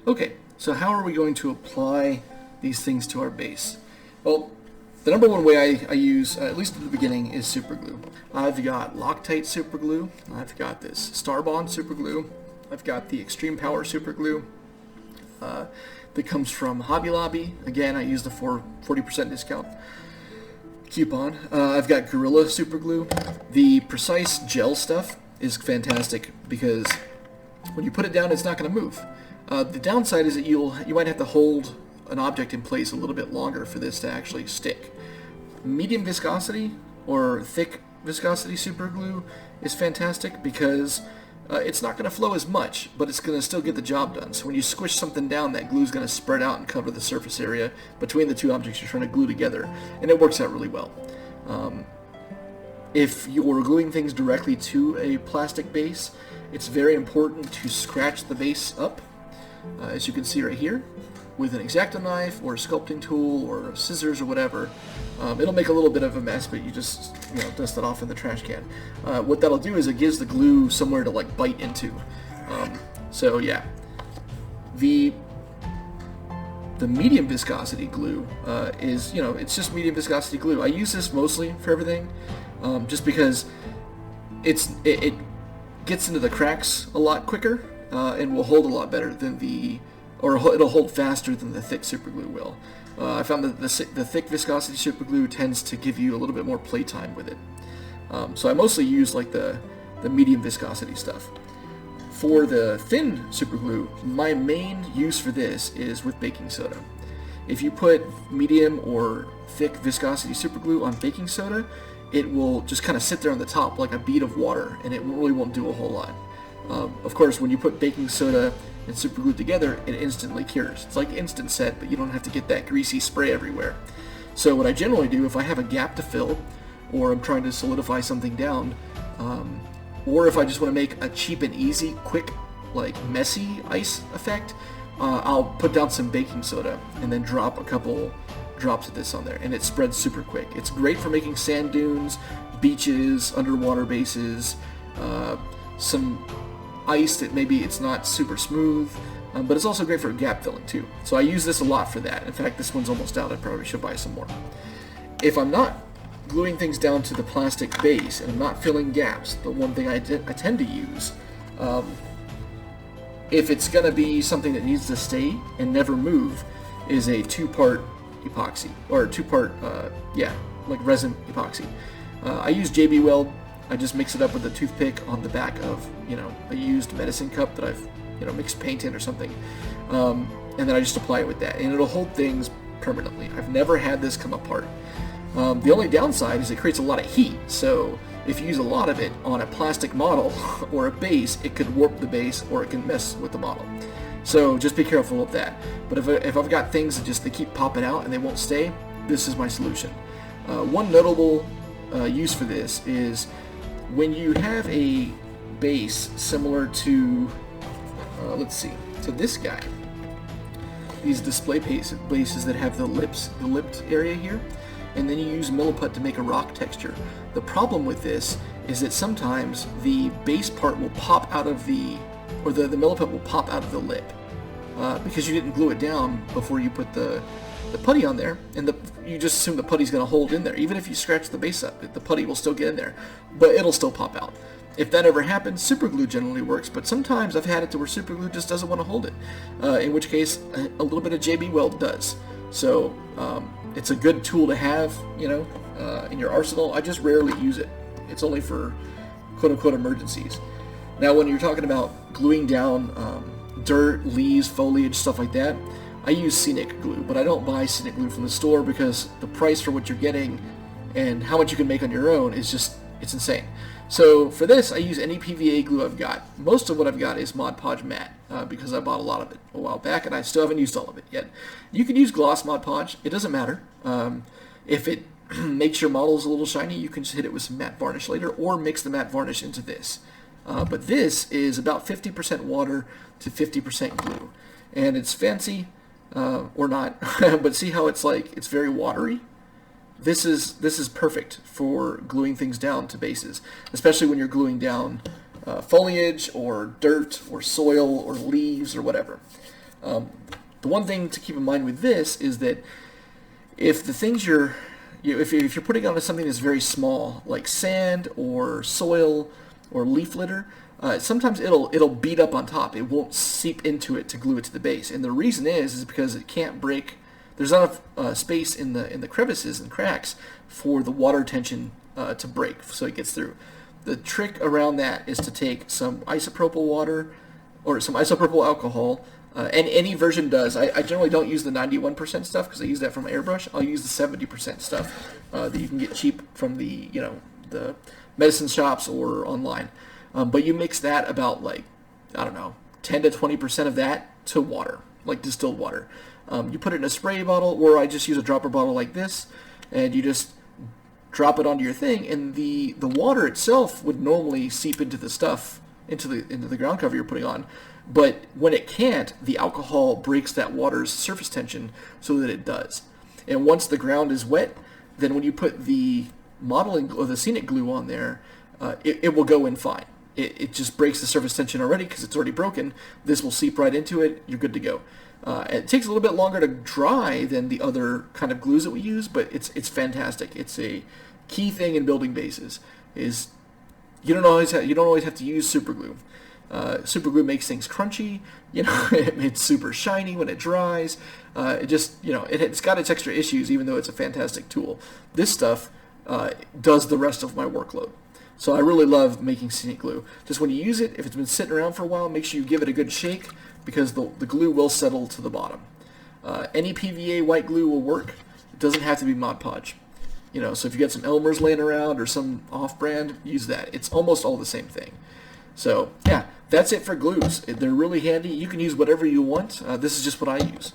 Okay, so how are we going to apply these things to our base? Well, the number one way I use, at least at the beginning, is super glue. I've got Loctite super glue. I've got this Starbond super glue. I've got the Extreme Power super glue that comes from Hobby Lobby. Again, I used the 40% discount coupon. I've got Gorilla super glue. The Precise gel stuff is fantastic because when you put it down, it's not going to move. The downside is that you might have to hold an object in place a little bit longer for this to actually stick. Medium viscosity or thick viscosity super glue is fantastic because it's not going to flow as much, but it's going to still get the job done. So when you squish something down, that glue is going to spread out and cover the surface area between the two objects you're trying to glue together, and it works out really well. If you're gluing things directly to a plastic base, it's very important to scratch the base up, as you can see right here, with an X-Acto knife or a sculpting tool or scissors or whatever. It'll make a little bit of a mess, but you just dust it off in the trash can. What that'll do is it gives the glue somewhere to like bite into. So yeah, the medium viscosity glue is it's just medium viscosity glue. I use this mostly for everything, just because it gets into the cracks a lot quicker and will hold a lot better than it'll hold faster than the thick super glue will. I found that the thick viscosity super glue tends to give you a little bit more playtime with it. So I mostly use like the medium viscosity stuff. For the thin super glue, my main use for this is with baking soda. If you put medium or thick viscosity super glue on baking soda, it will just kind of sit there on the top like a bead of water, and it really won't do a whole lot. Of course, when you put baking soda and super glue together, it instantly cures. It's like instant set, but you don't have to get that greasy spray everywhere. So what I generally do, if I have a gap to fill, or I'm trying to solidify something down, or if I just want to make a cheap and easy, quick, like messy ice effect, I'll put down some baking soda and then drop a couple drops of this on there, and it spreads super quick. It's great for making sand dunes, beaches, underwater bases, some ice that maybe it's not super smooth, but it's also great for gap filling too. So I use this a lot for that. In fact, this one's almost out. I probably should buy some more. If I'm not gluing things down to the plastic base and I'm not filling gaps, the one thing I tend to use, if it's going to be something that needs to stay and never move, is a two-part epoxy, or two-part, like resin epoxy. I use JB Weld. I just mix it up with a toothpick on the back of, a used medicine cup that I've, mixed paint in or something. And then I just apply it with that, and it'll hold things permanently. I've never had this come apart. The only downside is it creates a lot of heat, so if you use a lot of it on a plastic model or a base, it could warp the base or it can mess with the model. So just be careful of that. But if I've got things that they keep popping out and they won't stay, this is my solution. One notable use for this is when you have a base similar to, to this guy. These display bases that have the lipped area here, and then you use milliput to make a rock texture. The problem with this is that sometimes the base part will pop out of the milliput will pop out of the lip because you didn't glue it down before you put the putty on there, and you just assume the putty's going to hold in there. Even if you scratch the base up, the putty will still get in there, but it'll still pop out. If that ever happens, super glue generally works, but sometimes I've had it to where super glue just doesn't want to hold it, in which case a little bit of JB Weld does. So it's a good tool to have, in your arsenal. I just rarely use it. It's only for quote-unquote emergencies. Now, when you're talking about gluing down dirt, leaves, foliage, stuff like that, I use Scenic glue, but I don't buy Scenic glue from the store because the price for what you're getting and how much you can make on your own is it's insane. So for this, I use any PVA glue I've got. Most of what I've got is Mod Podge matte because I bought a lot of it a while back, and I still haven't used all of it yet. You can use gloss Mod Podge. It doesn't matter. If it makes your models a little shiny, you can just hit it with some matte varnish later or mix the matte varnish into this. But this is about 50% water to 50% glue. And it's fancy, or not, but see how it's very watery? This is perfect for gluing things down to bases, especially when you're gluing down foliage or dirt or soil or leaves or whatever. The one thing to keep in mind with this is that if the things if you're putting on something that's very small, like sand or soil or leaf litter, sometimes it'll beat up on top. It won't seep into it to glue it to the base, and the reason is because it can't break. There's not enough space in the crevices and cracks for the water tension to break, so it gets through. The trick around that is to take some isopropyl water or some isopropyl alcohol. And any version does. I generally don't use the 91% stuff because I use that from airbrush. I'll use the 70% stuff that you can get cheap from the the medicine shops or online. But you mix that about like, I don't know, 10 to 20% of that to water, like distilled water. You put it in a spray bottle, or I just use a dropper bottle like this, and you just drop it onto your thing, and the water itself would normally seep into the stuff, into the ground cover you're putting on. But when it can't, the alcohol breaks that water's surface tension so that it does. And once the ground is wet, then when you put the modeling or the Scenic glue on there, it will go in fine. It just breaks the surface tension already because it's already broken. This will seep right into it. You're good to go. It takes a little bit longer to dry than the other kind of glues that we use, but it's fantastic. It's a key thing in building bases. Is you don't always have to use super glue. Super glue makes things crunchy. It's super shiny when it dries. It just it's got its extra issues, even though it's a fantastic tool. This stuff does the rest of my workload. So I really love making Scenic glue. Just when you use it, if it's been sitting around for a while, make sure you give it a good shake because the glue will settle to the bottom. Any PVA white glue will work. It doesn't have to be Mod Podge. So if you got some Elmer's laying around or some off-brand, use that. It's almost all the same thing. So yeah, that's it for glues. They're really handy. You can use whatever you want. This is just what I use.